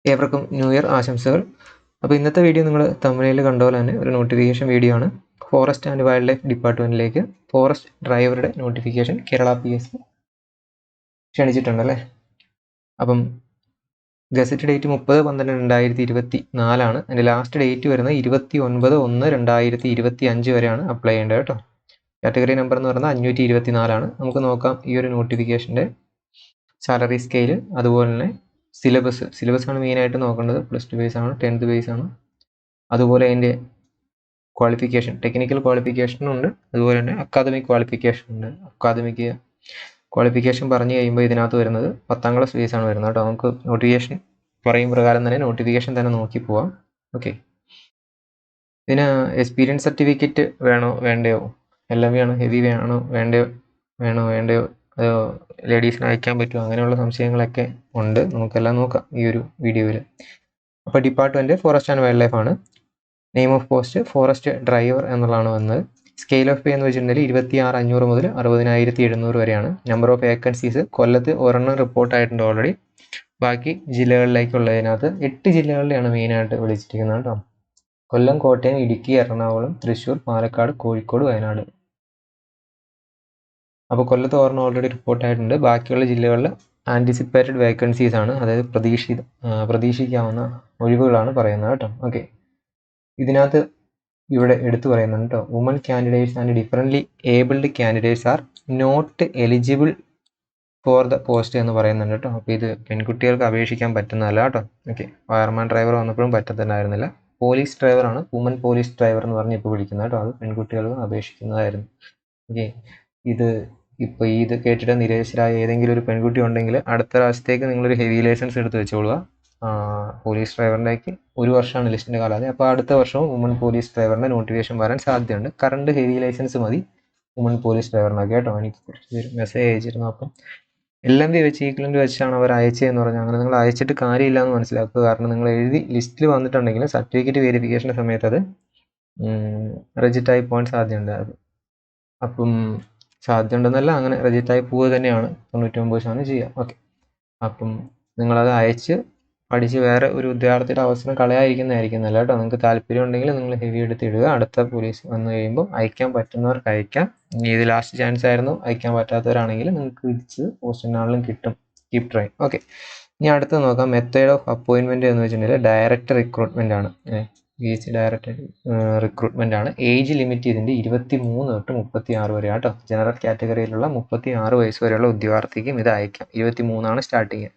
ഏവർക്കും new year ആശംസകൾ. അപ്പോൾ ഇന്നത്തെ വീഡിയോ നിങ്ങൾ തമിഴിൽ കണ്ട പോലെ തന്നെ ഒരു നോട്ടിഫിക്കേഷൻ വീഡിയോ ആണ്. ഫോറസ്റ്റ് ആൻഡ് വൈൽഡ് ലൈഫ് ഡിപ്പാർട്ട്മെൻറ്റിലേക്ക് ഫോറസ്റ്റ് ഡ്രൈവറുടെ നോട്ടിഫിക്കേഷൻ കേരള PSC ക്ഷണിച്ചിട്ടുണ്ടല്ലേ. അപ്പം ഗസറ്റ് ഡേറ്റ് 30/12/2024 അതിൻ്റെ ലാസ്റ്റ് ഡേറ്റ് വരുന്നത് 29/1/2025 വരെയാണ് അപ്ലൈ ചെയ്യേണ്ടത് കേട്ടോ. കാറ്റഗറി നമ്പർ എന്ന് പറയുന്നത് 524. നമുക്ക് നോക്കാം ഈ ഒരു നോട്ടിഫിക്കേഷൻ്റെ സാലറി സ്കെയിൽ, അതുപോലെ തന്നെ സിലബസ് ആണ് മെയിനായിട്ട് നോക്കേണ്ടത്. +2 ബേസ് ആണ്, 10th ബേസ് ആണ്. അതുപോലെ അതിൻ്റെ ക്വാളിഫിക്കേഷൻ, ടെക്നിക്കൽ ക്വാളിഫിക്കേഷനും ഉണ്ട്, അതുപോലെ തന്നെ അക്കാദമിക് ക്വാളിഫിക്കേഷൻ ഉണ്ട്. അക്കാദമിക് ക്വാളിഫിക്കേഷൻ പറഞ്ഞു കഴിയുമ്പോൾ ഇതിനകത്ത് വരുന്നത് 10th ക്ലാസ് ബേസ് ആണ് വരുന്നത് കേട്ടോ. നമുക്ക് നോട്ടിഫിക്കേഷൻ പറയും പ്രകാരം തന്നെ നോട്ടിഫിക്കേഷൻ തന്നെ നോക്കി പോവാം. ഓക്കെ, ഇതിന് എക്സ്പീരിയൻസ് സർട്ടിഫിക്കറ്റ് വേണോ വേണ്ടയോ, LMV ആണോ, ഹെവി വേണോ വേണ്ടയോ, അതോ ലേഡീസിന് അയക്കാൻ പറ്റുമോ, അങ്ങനെയുള്ള സംശയങ്ങളൊക്കെ ഉണ്ട്. നമുക്കെല്ലാം നോക്കാം ഈ ഒരു വീഡിയോയിൽ. അപ്പോൾ department forest and wild life ആണ്. Name of post forest driver എന്നുള്ളതാണ് വന്നത്. സ്കെയിൽ ഓഫ് പേ എന്ന് വെച്ചിട്ടുണ്ടെങ്കിൽ 26,500 മുതൽ 60,700 വരെയാണ്. നമ്പർ ഓഫ് വേക്കൻസീസ് കൊല്ലത്ത് ഒരെണ്ണം റിപ്പോർട്ടായിട്ടുണ്ട് ഓൾറെഡി. ബാക്കി ജില്ലകളിലേക്കുള്ളതിനകത്ത് 8 ജില്ലകളിലാണ് മെയിനായിട്ട് വിളിച്ചിരിക്കുന്നത് കേട്ടോ. കൊല്ലം, കോട്ടയം, ഇടുക്കി, എറണാകുളം, തൃശ്ശൂർ, പാലക്കാട്, കോഴിക്കോട്, വയനാട്. അപ്പോൾ കൊല്ലത്ത് ഒരെണ്ണം ഓൾറെഡി റിപ്പോർട്ടായിട്ടുണ്ട്. ബാക്കിയുള്ള ജില്ലകളിൽ ആൻറ്റിസിപ്പേറ്റഡ് വേക്കൻസീസ് ആണ്, അതായത് പ്രതീക്ഷിക്കാവുന്ന ഒഴിവുകളാണ് പറയുന്നത് കേട്ടോ. ഓക്കെ, ഇതിനകത്ത് ഇവിടെ എടുത്തു പറയുന്നുണ്ട് കേട്ടോ. Woman candidates and differently abled candidates are not eligible for the post എന്ന് പറയുന്നുണ്ട് കേട്ടോ. അപ്പോൾ ഇത് പെൺകുട്ടികൾക്ക് അപേക്ഷിക്കാൻ പറ്റുന്നതല്ല കേട്ടോ. ഓക്കെ, ഫയർമാൻ ഡ്രൈവർ വന്നപ്പോഴും പറ്റത്തുണ്ടായിരുന്നില്ല. പോലീസ് ഡ്രൈവറാണ്, വുമൺ പോലീസ് ഡ്രൈവർ എന്ന് പറഞ്ഞ് ഇപ്പോൾ വിളിക്കുന്നത് കേട്ടോ. അത് പെൺകുട്ടികൾക്ക് അപേക്ഷിക്കുന്നതായിരുന്നു. ഓക്കെ, ഇത് കേട്ടിട്ട് നിരാശരായ ഏതെങ്കിലും ഒരു പെൺകുട്ടി ഉണ്ടെങ്കിൽ അടുത്ത പ്രാവശ്യത്തേക്ക് നിങ്ങളൊരു ഹെവി ലൈസൻസ് എടുത്ത് വെച്ചോളുക. പോലീസ് ഡ്രൈവറിൻ്റെക്ക് 1 വർഷമാണ് ലിസ്റ്റിൻ്റെ കാലാവധി. അപ്പോൾ അടുത്ത വർഷവും വുമൺ പോലീസ് ഡ്രൈവറിൻ്റെ നോട്ടിഫിക്കേഷൻ വരാൻ സാധ്യതയുണ്ട്. കറണ്ട് ഹെവി ലൈസൻസ് മതി വുമൺ പോലീസ് ഡ്രൈവറിനൊക്കെ കേട്ടോ. എനിക്ക് കുറച്ച് പേര് മെസ്സേജ് അയച്ചിരുന്നു. അപ്പം LMV വെച്ച് ഈക്വലൻ്റ് വെച്ചാണ് അവർ അയച്ചതെന്ന് പറഞ്ഞാൽ അങ്ങനെ നിങ്ങൾ അയച്ചിട്ട് കാര്യമില്ല എന്ന് മനസ്സിലാക്കുക. കാരണം നിങ്ങൾ എഴുതി ലിസ്റ്റിൽ വന്നിട്ടുണ്ടെങ്കിൽ സർട്ടിഫിക്കറ്റ് വെരിഫിക്കേഷൻ്റെ സമയത്ത് അത് റിജക്റ്റായി പോകാൻ സാധ്യതയുണ്ട്. അപ്പം സാധ്യത ഉണ്ടെന്നല്ല, അങ്ങനെ റിജക്റ്റായി പോവുക തന്നെയാണ് 99% ചെയ്യുക. ഓക്കെ, അപ്പം നിങ്ങളത് അയച്ച് പഠിച്ച് വേറെ ഒരു ഉദ്യോഗാർത്ഥിയുടെ അവസരം കളയാതിരിക്കുന്നതായിരിക്കും നല്ല കേട്ടോ. നിങ്ങൾക്ക് താല്പര്യം ഉണ്ടെങ്കിൽ നിങ്ങൾ ഹെവി എടുത്ത് ഇടുക. അടുത്ത പോലീസ് വന്നു കഴിയുമ്പോൾ അയക്കാൻ പറ്റുന്നവർക്ക് അയക്കാം. ഇനി ഇത് ലാസ്റ്റ് ചാൻസ് ആയിരുന്നു. അയക്കാൻ പറ്റാത്തവരാണെങ്കിൽ നിങ്ങൾക്ക് തിരിച്ച് പോസ്റ്റിനാളിലും കിട്ടും. Keep try. ഓക്കെ, ഇനി അടുത്ത് നോക്കാം. മെത്തേഡ് ഓഫ് അപ്പോയിൻമെൻറ്റ് എന്ന് വെച്ചിട്ടുണ്ടെങ്കിൽ ഡയറക്റ്റ് റിക്രൂട്ട്മെൻ്റ് ആണ്. PSC ഡയറക്റ്റ് റിക്രൂട്ട്മെൻ്റ് ആണ്. ഏജ് ലിമിറ്റ് ഇതിൻ്റെ 23 തൊട്ട് 36 വരെ കേട്ടോ. ജനറൽ കാറ്റഗറിയിലുള്ള 36 വയസ്സ് വരെയുള്ള ഉദ്യോഗാർത്ഥിക്കും ഇത് അയക്കാം. 23 സ്റ്റാർട്ടിങ്.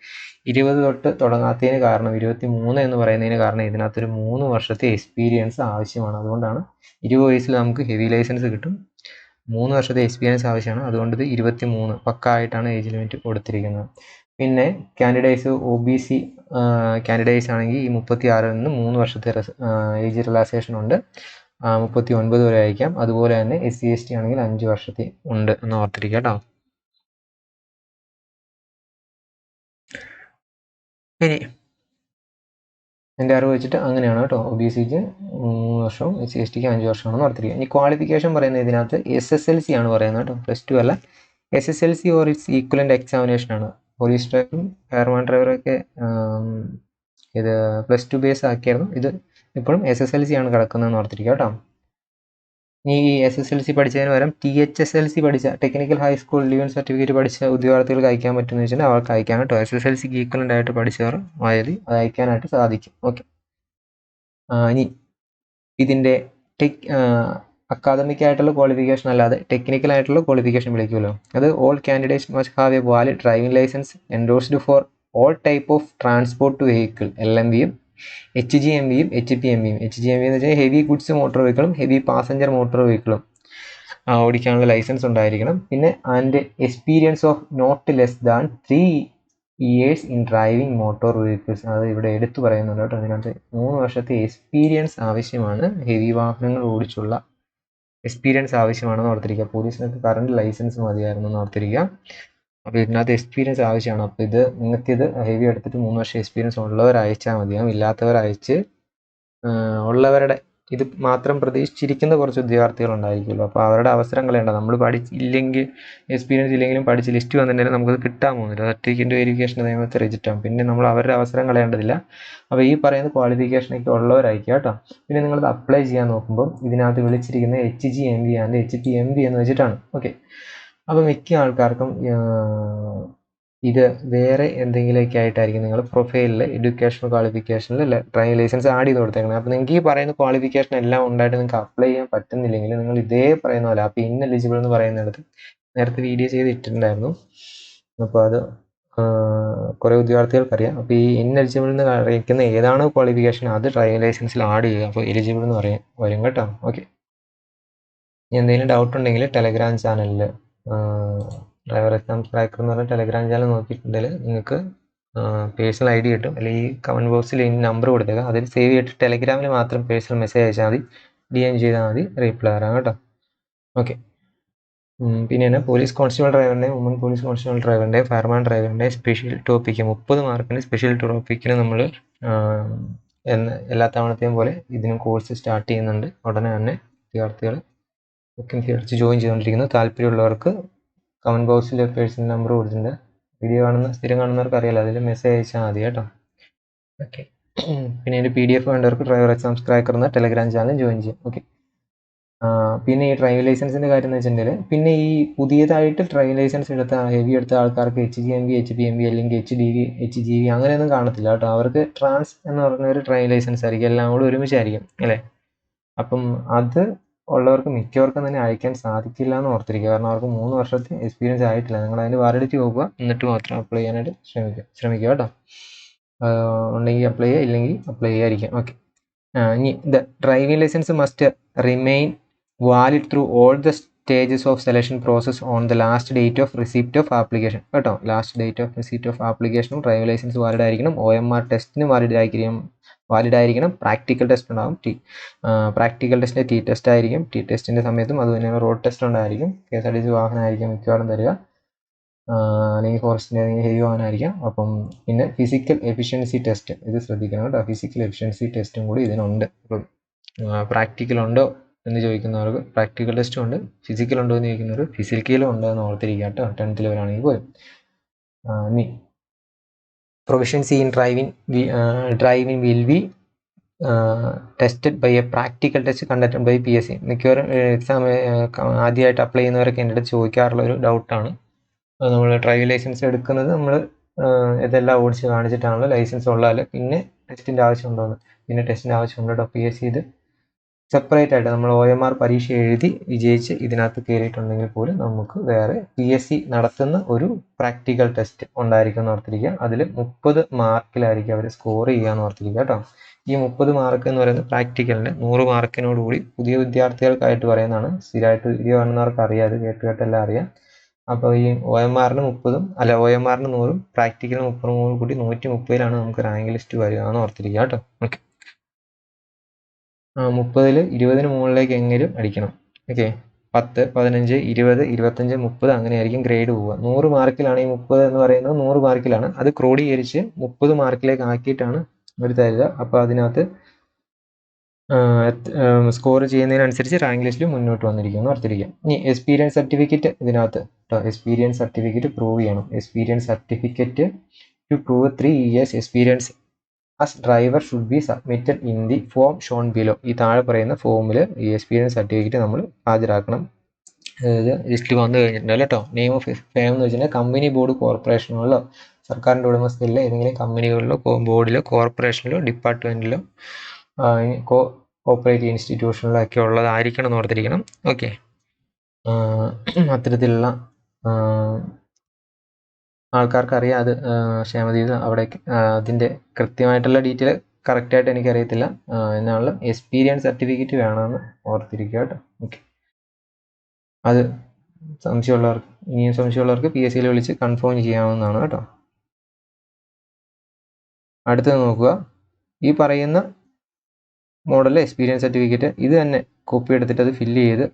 20 തൊട്ട് തുടങ്ങാത്തതിന് കാരണം, 23 എന്ന് പറയുന്നതിന് കാരണം ഇതിനകത്തൊരു 3 വർഷത്തെ എക്സ്പീരിയൻസ് ആവശ്യമാണ്. അതുകൊണ്ടാണ് 20 വയസ്സിൽ നമുക്ക് ഹെവി ലൈസൻസ് കിട്ടും. 3 വർഷത്തെ എക്സ്പീരിയൻസ് ആവശ്യമാണ്. അതുകൊണ്ട് ഇത് 23 പക്ക ആയിട്ടാണ് ഏജ് ലിമിറ്റ് കൊടുത്തിരിക്കുന്നത്. പിന്നെ കാൻഡിഡേറ്റ്സ് OBC കാൻഡിഡേറ്റ്സ് ആണെങ്കിൽ ഈ 36 നിന്ന് 3 വർഷത്തെ ഏജ് റിലാക്സേഷൻ ഉണ്ട്. 39 വരെ അയക്കാം. അതുപോലെ തന്നെ SC ST ആണെങ്കിൽ 5 വർഷത്തെ ഉണ്ട് എന്ന് ഓർത്തിരിക്കുക കേട്ടോ. ഇനി എൻ്റെ അറിവ് വെച്ചിട്ട് അങ്ങനെയാണ് കേട്ടോ. OBCക്ക് 3 വർഷവും SC STക്ക് 5 വർഷമാണെന്ന് ഓർത്തിരിക്കുക. ഇനി ക്വാളിഫിക്കേഷൻ പറയുന്നത് ഇതിനകത്ത് SSLC ആണ് പറയുന്നത് കേട്ടോ. +2 അല്ല, SSLC or it's equivalent examination ആണ്. പോലീസ് ഡ്രൈവറും ഫയർമാൻ ഡ്രൈവറൊക്കെ ഇത് +2 ബേസ് ആക്കിയായിരുന്നു. ഇത് ഇപ്പോഴും SSLC ആണ് കിടക്കുന്നതെന്ന് ഓർത്തിരിക്കുക കേട്ടോ. ഈ SSLC പഠിച്ചതിന് പകരം THSLC പഠിച്ച ടെക്നിക്കൽ ഹൈസ്കൂൾ ലിവൻ സർട്ടിഫിക്കറ്റ് പഠിച്ച ഉദ്യോഗാർത്ഥികൾക്ക് അയക്കാൻ പറ്റുമെന്ന് വെച്ചാൽ അവർക്ക് അയക്കാം കേട്ടോ. SSLCക്ക് ഈക്വലൻ്റ് ആയിട്ട് പഠിച്ചവർ ആയാൽ അത് അയക്കാനായിട്ട് സാധിക്കും. ഓക്കെ, ഇനി ഇതിൻ്റെ അക്കാദമിക് ആയിട്ടുള്ള ക്വാളിഫിക്കേഷൻ അല്ലാതെ ടെക്നിക്കൽ ആയിട്ടുള്ള ക്വാളിഫിക്കേഷൻ വിളിക്കുമല്ലോ. അത് all candidates must have a valid driving licence endorsed for all type of transport vehicle. LMVയും HGMVയും HPMVയും. HGMV എന്ന് വെച്ചാൽ ഹെവി ഗുഡ്സ് മോട്ടോർ വെഹിക്കിളും ഹെവി പാസഞ്ചർ മോട്ടോർ വെഹിക്കിളും ഓടിക്കാനുള്ള ലൈസൻസ് ഉണ്ടായിരിക്കണം. പിന്നെ and experience of not less than 3 years in driving motor vehicles. അത് ഇവിടെ എടുത്തു പറയുന്നുണ്ട് കേട്ടോ. അതിനകത്ത് 3 വർഷത്തെ എക്സ്പീരിയൻസ് ആവശ്യമാണ്. ഹെവി വാഹനങ്ങൾ ഓടിച്ചുള്ള എക്സ്പീരിയൻസ് ആവശ്യമാണെന്ന് ഓർത്തിരിക്കുക. പോലീസിനൊക്കെ കറണ്ട് ലൈസൻസ് മതിയായിരുന്നു എന്ന് ഓർത്തിരിക്കുക. അപ്പോൾ ഇതിനകത്ത് എക്സ്പീരിയൻസ് ആവശ്യമാണ്. അപ്പോൾ ഇത് നിങ്ങൾക്കിത് ഹെവി എടുത്തിട്ട് 3 വർഷം എക്സ്പീരിയൻസ് ഉള്ളവർ അയച്ചാൽ മതിയാകും. ഇല്ലാത്തവർ അയച്ച് ഉള്ളവരുടെ ഇത് മാത്രം പ്രതീക്ഷിച്ചിരിക്കുന്ന കുറച്ച് ഉദ്യോഗാർത്ഥികളുണ്ടായിരിക്കുമല്ലോ. അപ്പോൾ അവരുടെ അവസരം കളയണ്ട. നമ്മൾ പഠിച്ചില്ലെങ്കിൽ, എക്സ്പീരിയൻസ് ഇല്ലെങ്കിലും പഠിച്ച് ലിസ്റ്റ് വന്നിട്ടുണ്ടെങ്കിൽ നമുക്കത് കിട്ടാൻ പോകുന്നില്ല. സർട്ടിഫിക്കറ്റ് വെരിഫിക്കേഷൻ നിയമത്തെ റിജക്റ്റ് ആവും. പിന്നെ നമ്മൾ അവരുടെ അവസരം കളയേണ്ടതില്ല. അപ്പോൾ ഈ പറയുന്ന ക്വാളിഫിക്കേഷനൊക്കെ ഉള്ളവരായിരിക്കും കേട്ടോ. പിന്നെ നിങ്ങളത് അപ്ലൈ ചെയ്യാൻ നോക്കുമ്പോൾ ഇതിനകത്ത് വിളിച്ചിരിക്കുന്നത് HGMB ആൻഡ് HPMB എന്ന് വെച്ചിട്ടാണ്. ഓക്കെ, അപ്പോൾ മിക്ക ആൾക്കാർക്കും ഇത് വേറെ എന്തെങ്കിലുമൊക്കെ ആയിട്ടായിരിക്കും നിങ്ങൾ പ്രൊഫൈലിൽ എഡ്യൂക്കേഷണൽ ക്വാളിഫിക്കേഷനിൽ ഡ്രൈവിംഗ് ലൈസൻസ് ആഡ് ചെയ്ത് കൊടുത്തേക്കണം. അപ്പോൾ നിങ്ങൾക്ക് ഈ പറയുന്ന ക്വാളിഫിക്കേഷൻ എല്ലാം ഉണ്ടായിട്ട് നിങ്ങൾക്ക് അപ്ലൈ ചെയ്യാൻ പറ്റുന്നില്ലെങ്കിൽ നിങ്ങൾ ഇതേ പറയുന്ന പോലെ അപ്പോൾ ഇന്നെലിജിബിൾ എന്ന് പറയുന്നിടത്ത് നേരത്തെ വീഡിയോ ചെയ്ത് ഇട്ടിട്ടുണ്ടായിരുന്നു. അപ്പോൾ അത് കുറേ ഉദ്യോഗാർത്ഥികൾക്കറിയാം. അപ്പോൾ ഈ ഇന്നെലിജിബിൾ എന്ന് അറിയിക്കുന്ന ഏതാണോ ക്വാളിഫിക്കേഷൻ അത് ഡ്രൈവിംഗ് ലൈസൻസിൽ ആഡ് ചെയ്യുക. അപ്പോൾ എലിജിബിൾ എന്ന് വരും കേട്ടോ. ഓക്കെ, എന്തെങ്കിലും ഡൗട്ട് ഉണ്ടെങ്കിൽ ടെലഗ്രാം ചാനലിൽ ഡ്രൈവർ എക്സാം ക്രാക്കർ എന്ന് പറഞ്ഞ ടെലഗ്രാം ചാനൽ നോക്കിയിട്ടുണ്ടെങ്കിൽ നിങ്ങൾക്ക് പേഴ്സണൽ ID കിട്ടും. അല്ലെങ്കിൽ കമൻറ്റ് ബോക്സിൽ ഈ നമ്പർ കൊടുത്തേക്കാം, അതിൽ സേവ് ചെയ്തിട്ട് ടെലഗ്രാമിൽ മാത്രം പേഴ്സണൽ മെസ്സേജ് അയച്ചാൽ മതി, DM ചെയ്താൽ മതി, റിപ്ലൈ തരാം കേട്ടോ. ഓക്കെ, പിന്നെ പോലീസ് കോൺസ്റ്റബിൾ ഡ്രൈവറിൻ്റെ, വുമൺ പോലീസ് കോൺസ്റ്റബിൾ ഡ്രൈവറിൻ്റെ, ഫയർമാൻ ഡ്രൈവറിൻ്റെ സ്പെഷ്യൽ ടോപ്പിക്ക് 30 മാർക്കിന് സ്പെഷ്യൽ ടോപ്പിക്കിന് നമ്മൾ എല്ലാ തവണത്തെയും പോലെ ഇതിനും കോഴ്സ് സ്റ്റാർട്ട് ചെയ്യുന്നുണ്ട്. ഉടനെ തന്നെ വിദ്യാർത്ഥികൾ വേക്കൻസി അടിച്ച് ജോയിൻ ചെയ്തുകൊണ്ടിരിക്കുന്നു. താല്പര്യമുള്ളവർക്ക് കമൻറ്റ് ബോക്സിൽ പേഴ്സണൽ നമ്പർ കൊടുത്തിട്ടുണ്ട്. വീഡിയോ സ്ഥിരം കാണുന്നവർക്ക് അറിയാലോ, അതിൽ മെസ്സേജ് അയച്ചാൽ മതി കേട്ടോ. ഓക്കെ, പിന്നെ ഇതിൻ്റെ PDF വേണ്ടവർക്ക് ഡ്രൈവർ എക്സാം ക്രാക്കർ എന്ന ടെലഗ്രാം ചാനൽ ജോയിൻ ചെയ്യാം. ഓക്കെ, പിന്നെ ഈ ഡ്രൈവിംഗ് ലൈസൻസിൻ്റെ കാര്യം എന്ന് വെച്ചിട്ടുണ്ടെങ്കിൽ പിന്നെ ഈ പുതിയതായിട്ട് ഡ്രൈവിംഗ് ലൈസൻസ് ഹെവി എടുത്ത ആൾക്കാർക്ക് HGMB, HPMB അല്ലെങ്കിൽ HGV അങ്ങനെയൊന്നും കാണത്തില്ല കേട്ടോ. അവർക്ക് ട്രാൻസ് എന്ന് പറഞ്ഞ ഒരു ഡ്രൈവിംഗ് ലൈസൻസ് ആയിരിക്കും, എല്ലാം കൂടെ ഒരുമിച്ചായിരിക്കും അല്ലേ. അപ്പം അത് ഉള്ളവർക്ക് മിക്കവർക്കും തന്നെ അയക്കാൻ സാധിക്കില്ല എന്ന് ഓർത്തിരിക്കുക. കാരണം അവർക്ക് 3 വർഷത്തെ എക്സ്പീരിയൻസ് ആയിട്ടില്ല. നിങ്ങൾ അതിൻ്റെ വാലിഡിറ്റി നോക്കുക, എന്നിട്ട് മാത്രം അപ്ലൈ ചെയ്യാനായിട്ട് ശ്രമിക്കുക കേട്ടോ. ഉണ്ടെങ്കിൽ അപ്ലൈ ചെയ്യുക, ഇല്ലെങ്കിൽ അപ്ലൈ ചെയ്യാതിരിക്കാം. ഓക്കെ, ഇനി the driving licence must remain valid through all the stages of selection process on the last date of receipt of application കേട്ടോ. Last date of receipt of ആപ്ലിക്കേഷനും ഡ്രൈവിംഗ് ലൈസൻസ് വാലിഡ് ആയിരിക്കണം. OMR ടെസ്റ്റിന് valid ആയിരിക്കണം. Practical test ഉണ്ടാകും. Practical ടെസ്റ്റിൻ്റെ T test ആയിരിക്കും. T ടെസ്റ്റിൻ്റെ സമയത്തും അതുപോലെ റോഡ് ടെസ്റ്റ് ഉണ്ടായിരിക്കും. KSRTC വാഹനമായിരിക്കും മിക്കവാറും തരിക, അല്ലെങ്കിൽ ഫോറസ്റ്റിൻ്റെ ഏതെങ്കിലും ഹെവി വാഹനമായിരിക്കാം. അപ്പം പിന്നെ ഫിസിക്കൽ എഫിഷ്യൻസി ടെസ്റ്റ് ഇത് ശ്രദ്ധിക്കണം കേട്ടോ. ഫിസിക്കൽ എഫിഷ്യൻസി ടെസ്റ്റും കൂടി ഇതിനുണ്ട്. അപ്പം പ്രാക്ടിക്കൽ ഉണ്ടോ എന്ന് ചോദിക്കുന്നവർക്ക് പ്രാക്ടിക്കൽ ടെസ്റ്റും ഉണ്ട്, ഫിസിക്കൽ ഉണ്ടോ എന്ന് ചോദിക്കുന്നവർ ഫിസിക്കലും ഉണ്ടോ എന്ന് ഓർത്തിരിക്കുക കേട്ടോ. 10th ലെവലാണെങ്കിൽ പോലും. ഇനി proficiency in driving will be tested by a practical test conducted by PSC. മിക്കവാറും എക്സാം ആദ്യമായിട്ട് അപ്ലൈ ചെയ്യുന്നവരൊക്കെ എൻ്റെ അടുത്ത് ചോദിക്കാറുള്ള ഒരു ഡൗട്ടാണ്. നമ്മൾ ഡ്രൈവിംഗ് ലൈസൻസ് എടുക്കുന്നത് നമ്മൾ ഇതെല്ലാം ഓടിച്ച് കാണിച്ചിട്ടാണല്ലോ ലൈസൻസ് ഉള്ളതല്ല, പിന്നെ ടെസ്റ്റിൻ്റെ ആവശ്യമുണ്ടോയെന്ന്. പിന്നെ ടെസ്റ്റിൻ്റെ ആവശ്യമുണ്ടോ PSC ഇത് സെപ്പറേറ്റ് ആയിട്ട് നമ്മൾ OMR പരീക്ഷ എഴുതി വിജയിച്ച് ഇതിനകത്ത് കയറിയിട്ടുണ്ടെങ്കിൽ പോലും നമുക്ക് വേറെ PSC നടത്തുന്ന ഒരു പ്രാക്ടിക്കൽ ടെസ്റ്റ് ഉണ്ടായിരിക്കും എന്ന് ഓർത്തിരിക്കുക. അതിൽ 30 മാർക്കിലായിരിക്കും അവർ സ്കോർ ചെയ്യാന്ന് ഓർത്തിരിക്കുക കേട്ടോ. ഈ 30 മാർക്ക് എന്ന് പറയുന്നത് പ്രാക്ടിക്കലിന് 100 മാർക്കിനോടുകൂടി പുതിയ വിദ്യാർത്ഥികൾക്കായിട്ട് പറയുന്നതാണ്. സ്ഥിരമായിട്ട് വീഡിയോ കാണുന്നവർക്ക് അറിയാം, അത് കേട്ടെല്ലാം അറിയാം. അപ്പോൾ ഈ OMRന് 30ഉം OMRന് 100ഉം പ്രാക്ടിക്കലിന് 30 കൂടി 130ലാണ് നമുക്ക് റാങ്ക് ലിസ്റ്റ് വരിക എന്ന് ഓർത്തിരിക്കുക കേട്ടോ. ഓക്കെ, 30ൽ 20ന് മുകളിലേക്ക് എങ്കിലും അടിക്കണം. ഓക്കെ, 10, 15, 20, 25, 30 അങ്ങനെയായിരിക്കും ഗ്രേഡ് പോവുക. 100 മാർക്കിലാണ് ഈ 30 എന്ന് പറയുന്നത്. 100 മാർക്കിലാണ് അത് ക്രോഡീകരിച്ച് 30 മാർക്കിലേക്ക് ആക്കിയിട്ടാണ് അവർ തരിക. അപ്പോൾ അതിനകത്ത് സ്കോർ ചെയ്യുന്നതിനനുസരിച്ച് റാങ്ക് ലിസ്റ്റിൽ മുന്നോട്ട് വന്നിരിക്കുന്നു ഓർത്തിരിക്കുക. ഇനി എക്സ്പീരിയൻസ് സർട്ടിഫിക്കറ്റ് ഇതിനകത്ത് കേട്ടോ. എക്സ്പീരിയൻസ് സർട്ടിഫിക്കറ്റ് പ്രൂവ് ചെയ്യണം. Experience certificate to prove 3 years experience as driver should be submitted in the form shown below. ഈ താഴെ പറയുന്ന ഫോമിൽ ഈ എക്സ്പീരിയൻസ് സർട്ടിഫിക്കറ്റ് നമ്മൾ ഹാജരാക്കണം. അതായത് ലിസ്റ്റിൽ വന്നു കഴിഞ്ഞിട്ടുണ്ടല്ലോ കേട്ടോ. നെയിം ഓഫ് ഫേം എന്ന് വെച്ചിട്ടുണ്ടെങ്കിൽ കമ്പനി, ബോർഡ്, കോർപ്പറേഷനുകളിലോ സർക്കാരിൻ്റെ ഉടമസ്ഥയിലോ ഏതെങ്കിലും കമ്പനികളിലോ ബോർഡിലോ കോർപ്പറേഷനിലോ ഡിപ്പാർട്ട്മെൻറ്റിലോ കോപ്പറേറ്റീവ് ഇൻസ്റ്റിറ്റ്യൂഷനിലോ ഒക്കെ ഉള്ളതായിരിക്കണം എന്ന് ഓർത്തിരിക്കണം. ഓക്കെ, അത്തരത്തിലുള്ള ആൾക്കാർക്ക് അറിയാം. അത് ക്ഷേമതി അവിടെ അതിൻ്റെ കൃത്യമായിട്ടുള്ള ഡീറ്റെയിൽ കറക്റ്റായിട്ട് എനിക്കറിയത്തില്ല. എന്നുള്ള എക്സ്പീരിയൻസ് സർട്ടിഫിക്കറ്റ് വേണമെന്ന് ഓർത്തിരിക്കുക കേട്ടോ. ഓക്കെ, അത് ഇനിയും സംശയമുള്ളവർക്ക് PSCയിൽ വിളിച്ച് കൺഫേം ചെയ്യാവുന്നതാണ് കേട്ടോ. അടുത്തത് നോക്കുക, ഈ പറയുന്ന മോഡലിലെ എക്സ്പീരിയൻസ് സർട്ടിഫിക്കറ്റ് ഇത് തന്നെ കോപ്പി എടുത്തിട്ട് അത് ഫില്ല് ചെയ്ത്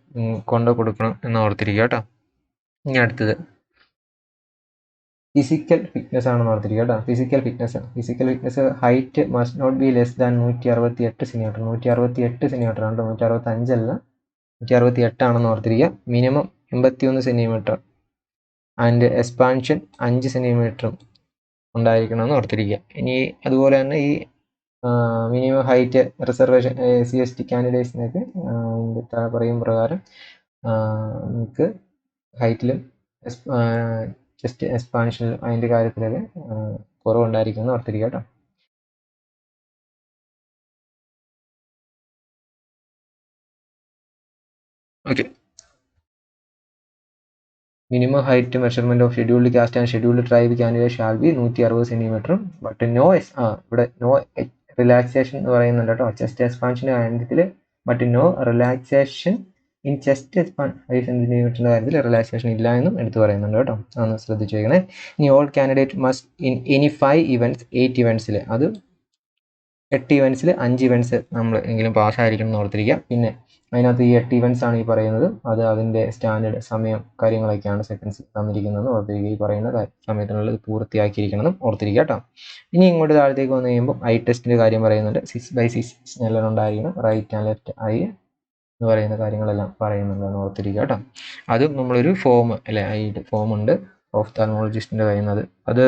കൊണ്ടു കൊടുക്കണം എന്ന് ഓർത്തിരിക്കുക കേട്ടോ. ഇനി അടുത്തത് ഫിസിക്കൽ ഫിറ്റ്നസ് ആണെന്ന് ഓർത്തിരിക്കുക കേട്ടോ. Physical fitness height must not be less than 168 centimetre. 168 centimetre ആണ്, 165 അല്ല, 168 ആണെന്ന് ഓർത്തിരിക്കുക. മിനിമം 81 സെൻറ്റിമീറ്റർ ആൻഡ് എക്സ്പാൻഷൻ 5 സെൻറ്റിമീറ്ററും ഉണ്ടായിരിക്കണമെന്ന് ഓർത്തിരിക്കുക. ഇനി അതുപോലെ തന്നെ ഈ മിനിമം ഹൈറ്റ് റിസർവേഷൻ SC/ST കാൻഡിഡേറ്റ്സിനൊക്കെ പറയും പ്രകാരം നിങ്ങൾക്ക് ഹൈറ്റിലും ചെസ്റ്റ് എക്സ്പാൻഷനിലും അതിൻ്റെ കാര്യത്തിലൊക്കെ കുറവുണ്ടായിരിക്കുമെന്ന് ഓർത്തിരിക്കുക കേട്ടോ. Okay. Minimum height measurement of scheduled caste and scheduled tribe candidate shall be 160 സെൻറ്റിമീറ്ററും ബട്ട് നോ ഇവിടെ നോ റിലാക്സേഷൻ എന്ന് പറയുന്നുണ്ട് കേട്ടോ. ചെസ്റ്റ് എക്സ്പാൻഷൻ്റെ കാര്യത്തിൽ but no relaxation in chest expansion 5 സെൻറ്റിമീറ്ററിൻ്റെ കാര്യത്തിൽ റിലാക്സേഷൻ ഇല്ല എന്നും എടുത്ത് പറയുന്നുണ്ട് കേട്ടോ. അതൊന്ന് ശ്രദ്ധിച്ചു വയ്ക്കണേ. ഇനി all candidate must in any 5 events 8 ഇവൻറ്റ്സിൽ, അത് 8 ഇവൻറ്റ്സിൽ 5 ഇവൻറ്റ്സ് നമ്മൾ എങ്കിലും പാസ്സായിരിക്കണം എന്ന് ഓർത്തിരിക്കുക. പിന്നെ അതിനകത്ത് ഈ 8 ഇവൻറ്റ്സ് ആണ് ഈ പറയുന്നത്. അത് അതിൻ്റെ സ്റ്റാൻഡേർഡ് സമയം കാര്യങ്ങളൊക്കെയാണ് സെക്കൻഡ്സ് തന്നിരിക്കുന്നതെന്ന് ഓർത്തിരിക്കുക. ഈ പറയുന്ന സമയത്തിനുള്ളിൽ പൂർത്തിയാക്കിയിരിക്കണമെന്നും ഓർത്തിരിക്കുക കേട്ടോ. ഇനി ഇങ്ങോട്ട് താഴത്തേക്ക് വന്നു കഴിയുമ്പോൾ ഐ ടെസ്റ്റിൻ്റെ കാര്യം പറയുന്നുണ്ട്. 6/6 സ്നെല്ലർ ഉണ്ടായിരിക്കണം. റൈറ്റ് ആൻഡ് ലെഫ്റ്റ് ഐ എന്ന് പറയുന്ന കാര്യങ്ങളെല്ലാം പറയുന്നുണ്ടെന്ന് ഓർത്തിരിക്കുക കേട്ടോ. അതും നമ്മളൊരു ഫോം അല്ലേ, ഐ ഫോം ഉണ്ട് ഒഫ്താൽമോളജിസ്റ്റിൻ്റെ കഴിയുന്നത്. അത്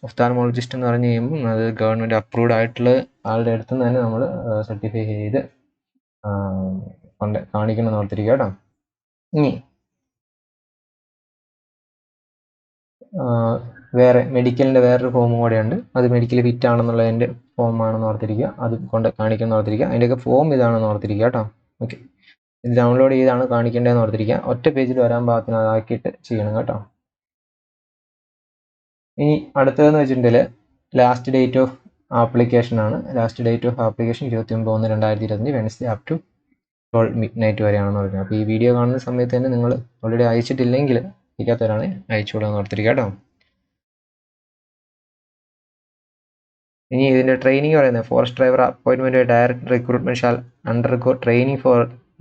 ഒഫ്താൽമോളജിസ്റ്റ് എന്ന് പറഞ്ഞു കഴിയുമ്പോൾ അത് ഗവൺമെൻറ് അപ്രൂവ്ഡ് ആയിട്ടുള്ള ആളുടെ അടുത്ത് നിന്ന് തന്നെ നമ്മൾ സർട്ടിഫൈ ചെയ്ത് കൊണ്ട് കാണിക്കണം ഓർത്തിരിക്കുക കേട്ടോ. ഇനി വേറെ മെഡിക്കലിൻ്റെ വേറൊരു ഫോമും കൂടെയുണ്ട്. അത് മെഡിക്കൽ ഫിറ്റ് ആണെന്നുള്ളതിൻ്റെ ഫോമാണെന്ന് ഓർത്തിരിക്കുക. അത് കൊണ്ട് കാണിക്കണം ഓർത്തിരിക്കുക. അതിൻ്റെയൊക്കെ ഫോം ഇതാണെന്ന് ഓർത്തിരിക്കുക കേട്ടോ. ഓക്കെ, ഇത് ഡൗൺലോഡ് ചെയ്താണ് കാണിക്കേണ്ടതെന്ന് ഓർത്തിരിക്കുക. ഒറ്റ പേജിൽ വരാൻ പാകത്തിന് അതാക്കിയിട്ട് ചെയ്യണം കേട്ടോ. ഇനി അടുത്തതെന്ന് വെച്ചിട്ടുണ്ടെങ്കിൽ ലാസ്റ്റ് ഡേറ്റ് ഓഫ് ആപ്ലിക്കേഷൻ ആണ്. Last date of application 29/1/2020 Wednesday up to 12 midnight വരെയാണെന്ന് പറയുന്നത്. അപ്പോൾ ഈ വീഡിയോ കാണുന്ന സമയത്ത് തന്നെ നിങ്ങൾ ഓൾറെഡി അയച്ചിട്ടില്ലെങ്കിൽ ഇരിക്കാത്തവരാണ് അയച്ചുകൂടാന്ന് ഓർത്തിരിക്കുക കേട്ടോ. ഇനി ഇതിൻ്റെ ട്രെയിനിങ് പറയുന്നത് forest driver appointment direct recruitment shall undergo training for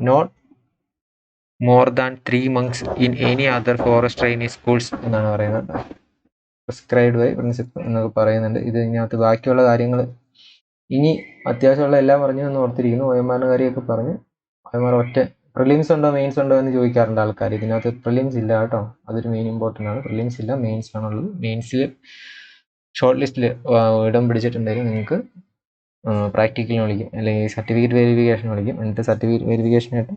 not more than 3 months in any other forest training schools എന്നാണ് പറയുന്നത്. പ്രിസ്ക്രൈബ്ഡ് ബൈ പ്രിൻസിപ്പൽ എന്നൊക്കെ പറയുന്നുണ്ട്. ഇതിനകത്ത് ബാക്കിയുള്ള കാര്യങ്ങൾ ഇനി അത്യാവശ്യമുള്ള എല്ലാം പറഞ്ഞു എന്ന് ഓർത്തിരിക്കുന്നു. OMR കാര്യമൊക്കെ പറഞ്ഞ് OMR ഒറ്റ പ്രിലിംസ് ഉണ്ടോ മെയിൻസ് ഉണ്ടോ എന്ന് ചോദിക്കാറുണ്ട് ആൾക്കാർ. ഇതിനകത്ത് പ്രിലിംസ് ഇല്ല കേട്ടോ. അതൊരു മെയിൻ ഇമ്പോർട്ടൻ്റ് ആണ്. പ്രിലിംസ് ഇല്ല, മെയിൻസ് ആണുള്ളത്. മെയിൻസിൽ ഷോർട്ട് ലിസ്റ്റിൽ ഇടം പിടിച്ചിട്ടുണ്ടെങ്കിൽ നിങ്ങൾക്ക് പ്രാക്ടിക്കലിന് വിളിക്കും, അല്ലെങ്കിൽ സർട്ടിഫിക്കറ്റ് വെരിഫിക്കേഷൻ വിളിക്കും. എന്നിട്ട് സർട്ടിഫിക്കറ്റ് വെരിഫിക്കേഷനായിട്ട്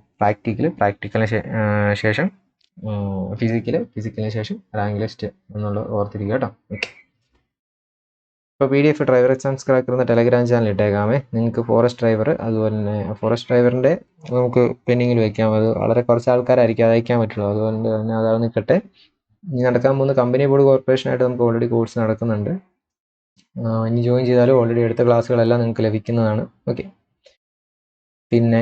പ്രാക്ടിക്കലിന് ശേഷം ഫിസിക്കലിന് ശേഷം റാങ്ക് ലിസ്റ്റ് എന്നുള്ളത് ഓർത്തിരിക്കുക കേട്ടോ. ഓക്കെ, ഇപ്പോൾ PDF ഡ്രൈവർ എക്സാംസ് ക്രാക്കർ എന്ന ടെലഗ്രാം ചാനൽ ഇട്ടേക്കാമേ. നിങ്ങൾക്ക് ഫോറസ്റ്റ് ഡ്രൈവർ, അതുപോലെ തന്നെ ഫോറസ്റ്റ് ഡ്രൈവറിൻ്റെ നമുക്ക് പെൻഡിങ്ങിൽ വയ്ക്കാം. അത് വളരെ കുറച്ച് ആൾക്കാരായിരിക്കും അത് അയക്കാൻ പറ്റുള്ളൂ. അതുകൊണ്ട് തന്നെ അതാണ് നിൽക്കട്ടെ. ഇനി നടക്കാൻ പോകുന്ന കമ്പനി ബോർഡ് കോർപ്പറേഷനായിട്ട് നമുക്ക് ഓൾറെഡി കോഴ്സ് നടക്കുന്നുണ്ട്. ഇനി ജോയിൻ ചെയ്താലും ഓൾറെഡി എടുത്ത ക്ലാസ്സുകളെല്ലാം നിങ്ങൾക്ക് ലഭിക്കുന്നതാണ്. ഓക്കെ, പിന്നെ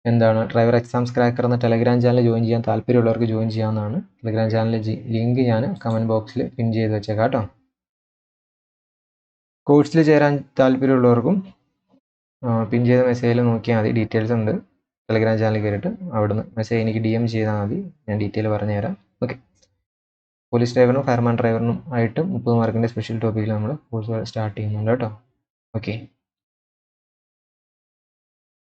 എന്താണ് ഡ്രൈവർ എക്സാംസ് ക്രാക്കർ എന്ന ടെലഗ്രാം ചാനൽ ജോയിൻ ചെയ്യാൻ താല്പര്യമുള്ളവർക്ക് ജോയിൻ ചെയ്യാവുന്നതാണ്. ടെലഗ്രാം ചാനലിലെ ലിങ്ക് ഞാൻ കമൻറ്റ് ബോക്സിൽ പിൻ ചെയ്ത് വെച്ചേക്കാം കേട്ടോ. കോഴ്സിൽ ചേരാൻ താല്പര്യമുള്ളവർക്കും പിൻ ചെയ്ത മെസ്സേജിൽ നോക്കിയാൽ മതി. ഡീറ്റെയിൽസ് ഉണ്ട് ടെലഗ്രാം ചാനലിൽ കയറിയിട്ട് അവിടുന്ന് മെസ്സേജ് എനിക്ക് DM ചെയ്താൽ മതി. ഞാൻ ഡീറ്റെയിൽ പറഞ്ഞുതരാം. ഓക്കെ, പോലീസ് ഡ്രൈവറിനും ഫയർമാൻ ഡ്രൈവറിനും ആയിട്ട് 30 മാർക്കിൻ്റെ സ്പെഷ്യൽ ടോപ്പിക്കിൽ നമ്മൾ കോഴ്സ് സ്റ്റാർട്ട് ചെയ്യുന്നുണ്ട് കേട്ടോ. ഓക്കെ.